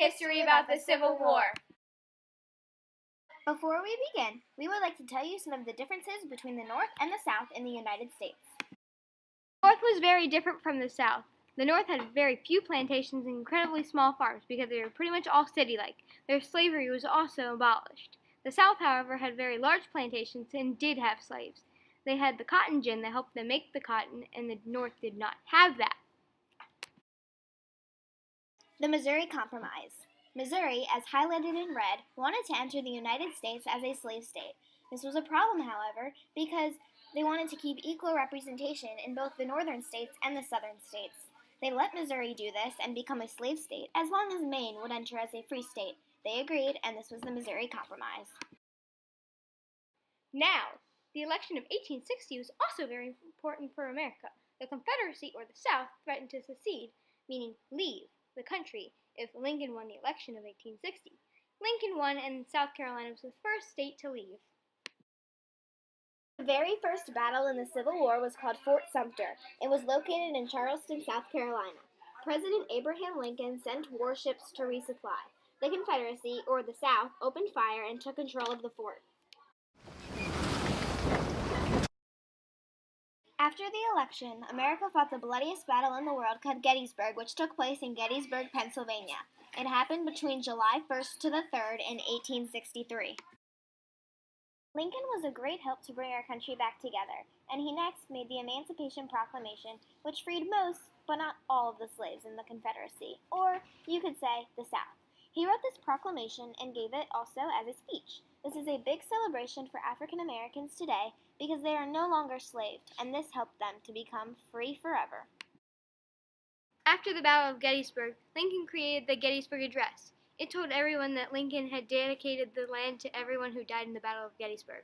history about the Civil War. Before we begin, we would like to tell you some of the differences between the North and the South in the United States. The North was very different from the South. The North had very few plantations and incredibly small farms because they were pretty much all city-like. Their slavery was also abolished. The South, however, had very large plantations and did have slaves. They had the cotton gin that helped them make the cotton, and the North did not have that. The Missouri Compromise. Missouri, as highlighted in red, wanted to enter the United States as a slave state. This was a problem, however, because they wanted to keep equal representation in both the northern states and the southern states. They let Missouri do this and become a slave state as long as Maine would enter as a free state. They agreed, and this was the Missouri Compromise. Now, the election of 1860 was also very important for America. The Confederacy, or the South, threatened to secede, meaning leave the country, if Lincoln won the election of 1860. Lincoln won, and South Carolina was the first state to leave. The very first battle in the Civil War was called Fort Sumter. It was located in Charleston, South Carolina. President Abraham Lincoln sent warships to resupply. The Confederacy, or the South, opened fire and took control of the fort. After the election, America fought the bloodiest battle in the world called Gettysburg, which took place in Gettysburg, Pennsylvania. It happened between July 1st to the 3rd in 1863. Lincoln was a great help to bring our country back together, and he next made the Emancipation Proclamation, which freed most, but not all of the slaves in the Confederacy, or, you could say, the South. He wrote this proclamation and gave it also as a speech. This is a big celebration for African Americans today because they are no longer slaved, and this helped them to become free forever. After the Battle of Gettysburg, Lincoln created the Gettysburg Address. It told everyone that Lincoln had dedicated the land to everyone who died in the Battle of Gettysburg.